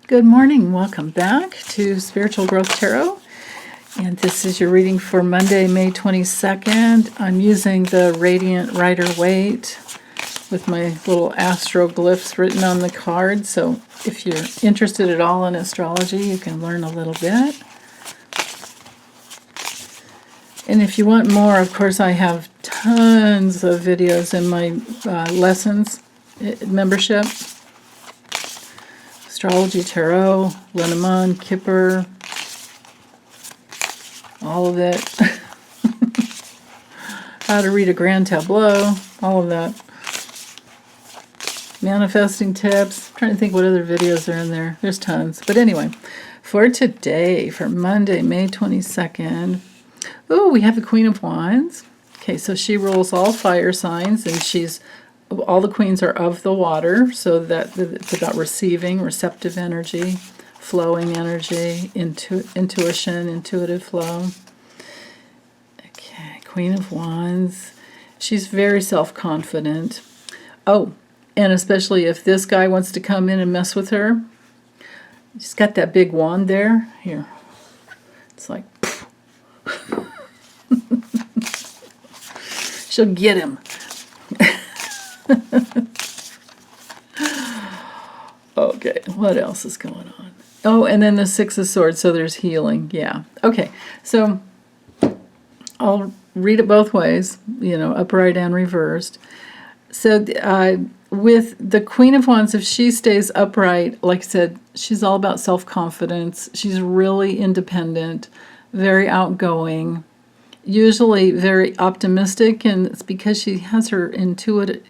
Good morning. Welcome back to Spiritual Growth Tarot. And this is your reading for Monday, May 22nd. I'm using the Radiant Rider-Waite with my little astroglyphs written on the card. So if you're interested at all in astrology, you can learn a little bit. And if you want more, of course, I have tons of videos in my lessons membership. Astrology, Tarot, Lenormand, Kipper, all of it. How to read a grand tableau, all of that. Manifesting tips. I'm trying to think what other videos are in there. There's tons. But anyway, for today, for Monday, May 22nd, oh, we have the Queen of Wands. Okay, so she rules all fire signs, and all the queens are of the water, so that it's about receiving, receptive energy, flowing energy, intuition, intuitive flow. Okay, Queen of Wands. She's very self-confident. Oh, and especially if this guy wants to come in and mess with her. She's got that big wand there. Here. It's like, she'll get him. Okay, what else is going on? Oh, and then the Six of Swords, so there's healing. Yeah. Okay, so I'll read it both ways, upright and reversed. So with the Queen of Wands, if she stays upright, like I said, she's all about self-confidence. She's really independent, very outgoing, usually very optimistic, and it's because she has her intuitive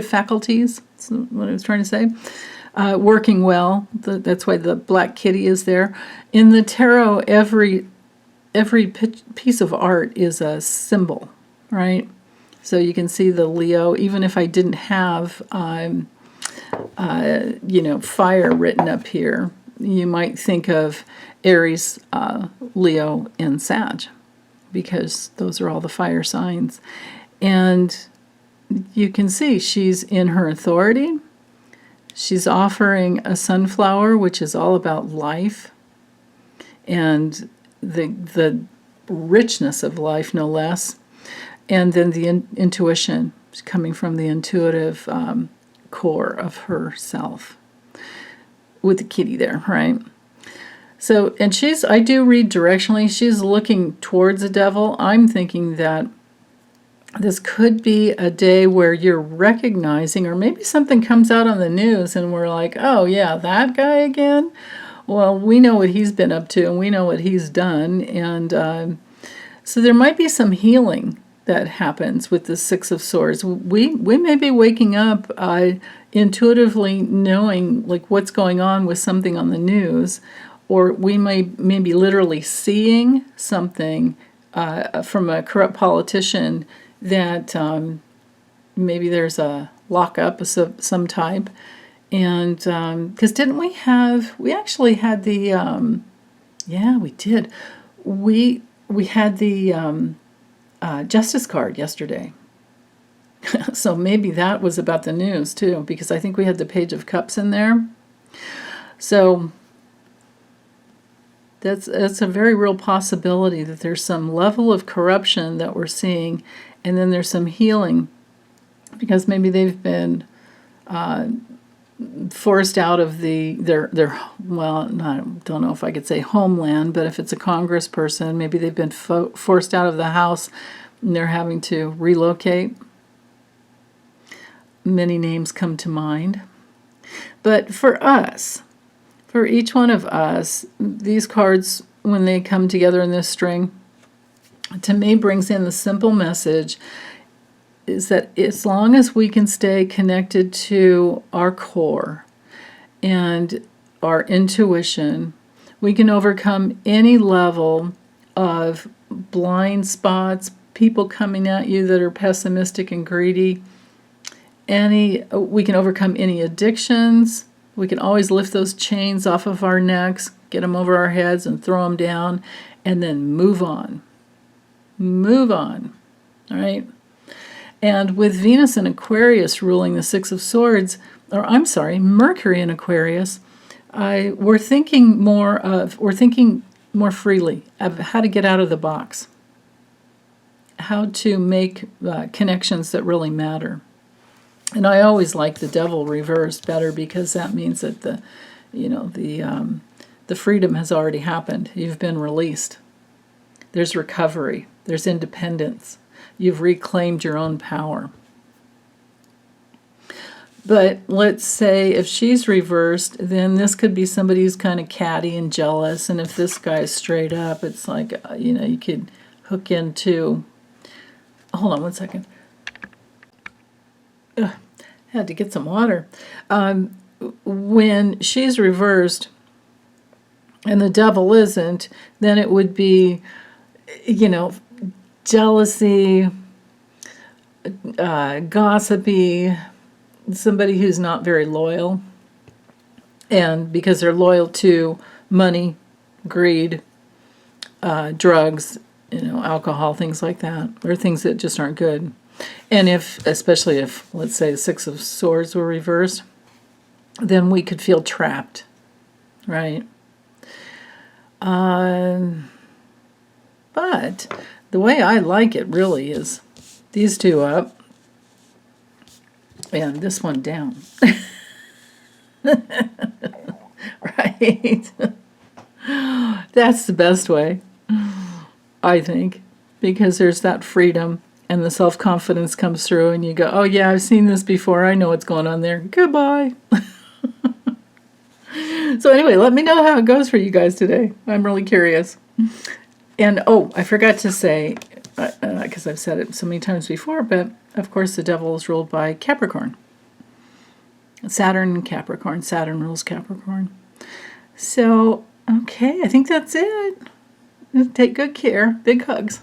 faculties. That's what I was trying to say. Working well. That's why the black kitty is there. In the tarot, every piece of art is a symbol, right? So you can see the Leo. Even if I didn't have, fire written up here, you might think of Aries, Leo, and Sag, because those are all the fire signs. And you can see she's in her authority. She's offering a sunflower, which is all about life and the richness of life, no less. And then the intuition coming from the intuitive core of herself, with the kitty there, right? So, and I do read directionally, she's looking towards the devil. I'm thinking that this could be a day where you're recognizing, or maybe something comes out on the news and we're like, oh yeah, that guy again? Well, we know what he's been up to and we know what he's done. And so there might be some healing that happens with the Six of Swords. We may be waking up intuitively knowing like what's going on with something on the news, or we may be literally seeing something from a corrupt politician that maybe there's a lockup of some type. And because didn't we actually had the yeah, we did, we had the Justice card yesterday. So maybe that was about the news too, because I think we had the Page of Cups in there. So that's a very real possibility that there's some level of corruption that we're seeing, and then there's some healing, because maybe they've been forced out of their well, I don't know if I could say homeland, but if it's a Congress person, maybe they've been forced out of the house and they're having to relocate. Many names come to mind. But for us, for each one of us, these cards, when they come together in this string, to me brings in the simple message is that as long as we can stay connected to our core and our intuition, we can overcome any level of blind spots, people coming at you that are pessimistic and greedy. We can overcome any addictions. We can always lift those chains off of our necks, get them over our heads and throw them down, and then move on. Move on, all right? And with Venus and Aquarius ruling the Six of Swords, or I'm sorry, Mercury in Aquarius, we're thinking more freely of how to get out of the box, how to make connections that really matter. And I always like the Devil reversed better, because that means that the freedom has already happened. You've been released. There's recovery. There's independence. You've reclaimed your own power. But let's say if she's reversed, then this could be somebody who's kind of catty and jealous. And if this guy is straight up, it's like, you could hook into... Hold on one second. Ugh, had to get some water. When she's reversed and the Devil isn't, then it would be, jealousy, gossipy, somebody who's not very loyal, and because they're loyal to money, greed, drugs, alcohol, things like that, or things that just aren't good. And especially if, let's say, the Six of Swords were reversed, then we could feel trapped, right? But the way I like it really is these two up, and this one down. Right? That's the best way, I think, because there's that freedom and the self-confidence comes through and you go, oh yeah, I've seen this before. I know what's going on there. Goodbye. So anyway, let me know how it goes for you guys today. I'm really curious. And I forgot to say, because I've said it so many times before, but of course the Devil is ruled by Capricorn. Saturn and Capricorn. Saturn rules Capricorn. So, okay, I think that's it. Take good care. Big hugs.